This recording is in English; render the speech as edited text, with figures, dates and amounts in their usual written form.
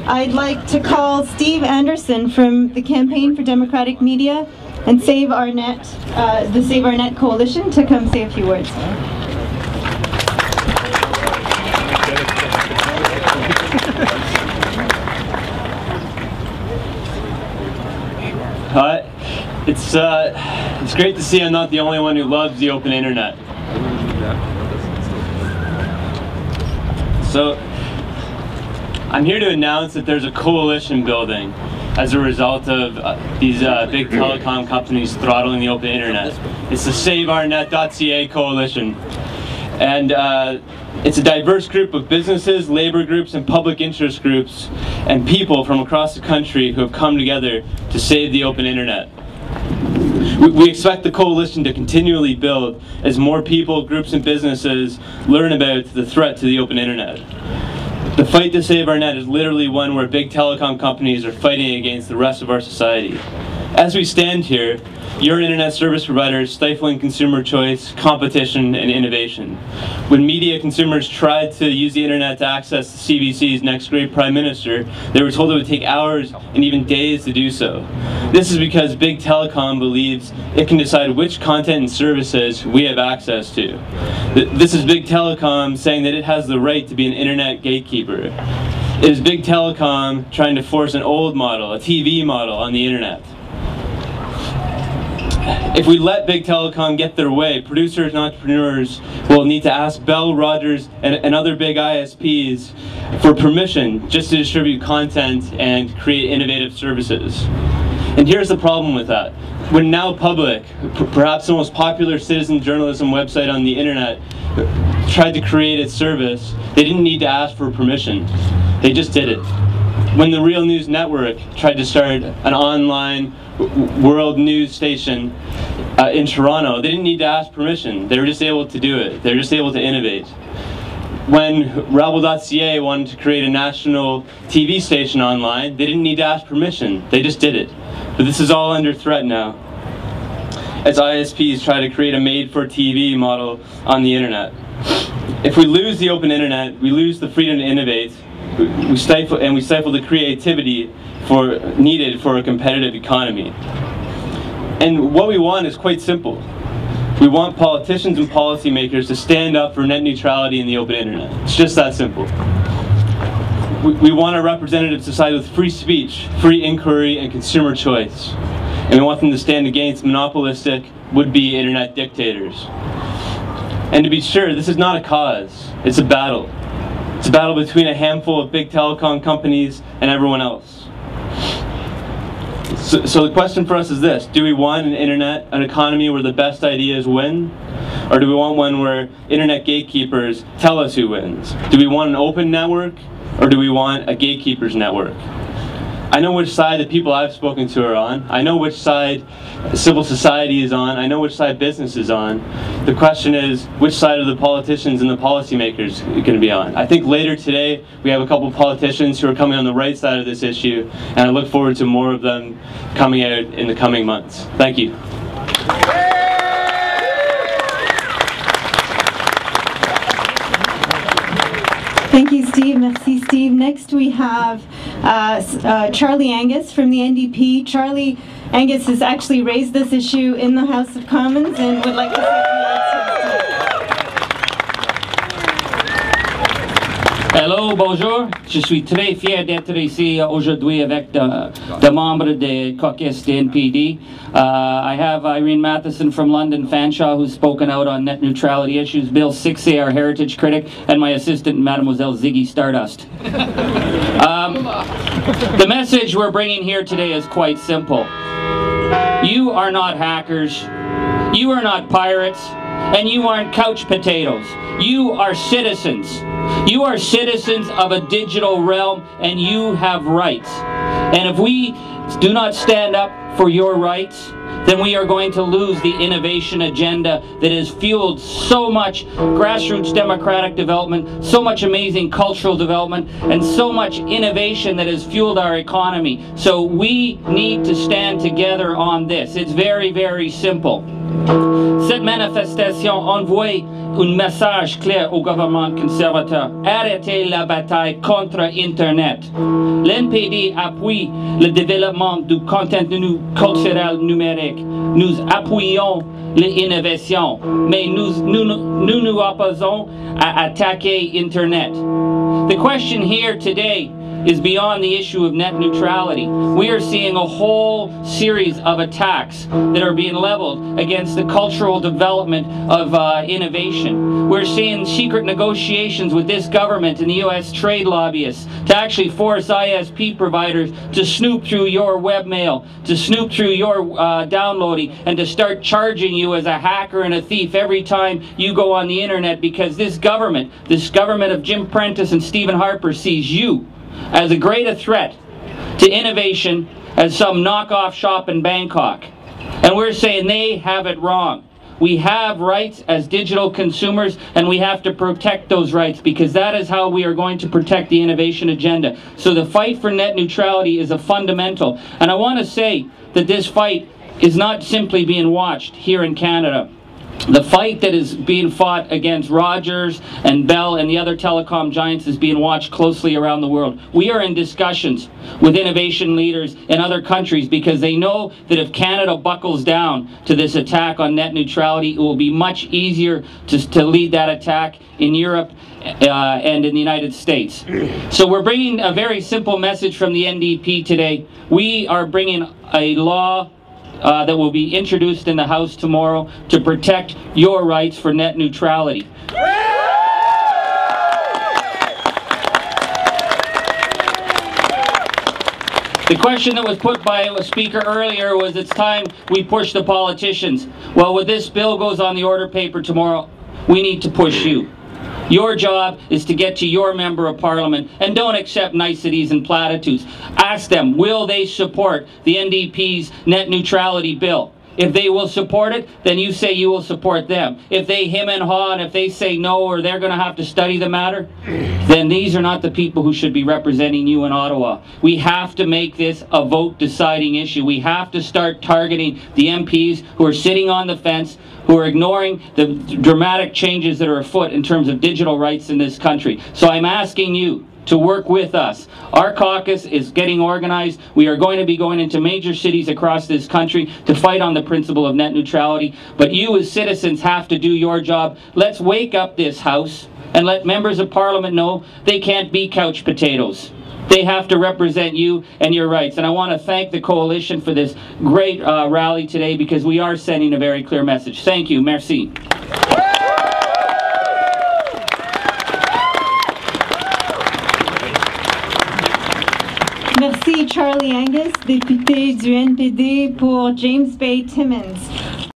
I'd like to call Steve Anderson from the Campaign for Democratic Media and Save Our Net, the Save Our Net Coalition, to come say a few words. It's great to see I'm not the only one who loves the open internet. So, I'm here to announce that there's a coalition building as a result of these big telecom companies throttling the open internet. It's the SaveOurNet.ca coalition. And it's a diverse group of businesses, labor groups, and public interest groups, and people from across the country who have come together to save the open internet. We expect the coalition to continually build as more people, groups, and businesses learn about the threat to the open internet. The fight to save our net is literally one where big telecom companies are fighting against the rest of our society. As we stand here, your internet service provider is stifling consumer choice, competition, and innovation. When media consumers tried to use the internet to access the CBC's next great prime minister, they were told it would take hours and even days to do so. This is because big telecom believes it can decide which content and services we have access to. This is big telecom saying that it has the right to be an internet gatekeeper. It is big telecom trying to force an old model, a TV model, on the internet. If we let big telecom get their way, producers and entrepreneurs will need to ask Bell, Rogers, and other big ISPs for permission just to distribute content and create innovative services. And here's the problem with that. When Now Public, perhaps the most popular citizen journalism website on the internet, tried to create its service, they didn't need to ask for permission. They just did it. When the Real News Network tried to start an online world news station in Toronto, they didn't need to ask permission. They were just able to do it. They were just able to innovate. When Rebel.ca wanted to create a national TV station online, they didn't need to ask permission. They just did it. But this is all under threat now, as ISPs try to create a made-for-TV model on the internet. If we lose the open internet, we lose the freedom to innovate, we stifle the creativity needed for a competitive economy. And what we want is quite simple. We want politicians and policymakers to stand up for net neutrality in the open internet. It's just that simple. We want a representative society with free speech, free inquiry, and consumer choice. And we want them to stand against monopolistic, would-be internet dictators. And to be sure, this is not a cause, it's a battle. It's a battle between a handful of big telecom companies and everyone else. So the question for us is this: do we want an economy where the best ideas win? Or do we want one where internet gatekeepers tell us who wins? Do we want an open network, or do we want a gatekeepers network? I know which side the people I've spoken to are on. I know which side civil society is on. I know which side business is on. The question is, which side are the politicians and the policymakers going to be on? I think later today we have a couple politicians who are coming on the right side of this issue, and I look forward to more of them coming out in the coming months. Thank you. Thank you, Steve. Merci, Steve. Next we have Charlie Angus from the NDP. Charlie Angus has actually raised this issue in the House of Commons and would like to say a few words to us. Hello, bonjour. Je suis très fier d'être ici aujourd'hui avec des membres des caucus de NPD. I have Irene Matheson from London, Fanshawe, who's spoken out on net neutrality issues, Bill Sixay, our heritage critic, and my assistant, Mademoiselle Ziggy Stardust. The message we're bringing here today is quite simple. You are not hackers, you are not pirates, and you aren't couch potatoes. You are citizens. You are citizens of a digital realm, and you have rights. And if we do not stand up for your rights, then we are going to lose the innovation agenda that has fueled so much grassroots democratic development, so much amazing cultural development, and so much innovation that has fueled our economy. So we need to stand together on this. It's very, very simple. Cette manifestation envoie un message clair au gouvernement conservateur. Arrêtez la bataille contre Internet. L'NPD appuie le développement du contenu culturel numérique. Nous appuyons l'innovation, mais nous opposons à attaquer Internet. The question here today is beyond the issue of net neutrality. We are seeing a whole series of attacks that are being leveled against the cultural development of innovation. We're seeing secret negotiations with this government and the US trade lobbyists to actually force ISP providers to snoop through your webmail, to snoop through your downloading, and to start charging you as a hacker and a thief every time you go on the internet, because this government of Jim Prentice and Stephen Harper sees you as a greater threat to innovation as some knockoff shop in Bangkok. And we're saying they have it wrong. We have rights as digital consumers, and we have to protect those rights, because that is how we are going to protect the innovation agenda. So the fight for net neutrality is a fundamental. And I want to say that this fight is not simply being watched here in Canada. The fight that is being fought against Rogers and Bell and the other telecom giants is being watched closely around the world. We are in discussions with innovation leaders in other countries, because they know that if Canada buckles down to this attack on net neutrality, it will be much easier to lead that attack in Europe and in the United States. So we're bringing a very simple message from the NDP today. We are bringing a law that will be introduced in the House tomorrow to protect your rights for net neutrality. The question that was put by a speaker earlier was, it's time we push the politicians. Well, when this bill goes on the order paper tomorrow, we need to push you. Your job is to get to your member of parliament, and don't accept niceties and platitudes. Ask them, will they support the NDP's net neutrality bill? If they will support it, then you say you will support them. If they hem and haw, and if they say no, or they're going to have to study the matter, then these are not the people who should be representing you in Ottawa. We have to make this a vote-deciding issue. We have to start targeting the MPs who are sitting on the fence, who are ignoring the dramatic changes that are afoot in terms of digital rights in this country. So I'm asking you to work with us. Our caucus is getting organized. We are going to be going into major cities across this country to fight on the principle of net neutrality. But you as citizens have to do your job. Let's wake up this House and let members of Parliament know they can't be couch potatoes. They have to represent you and your rights. And I want to thank the Coalition for this great rally today, because we are sending a very clear message. Thank you. Merci. Merci Charlie Angus, député du NPD pour James Bay Timmins.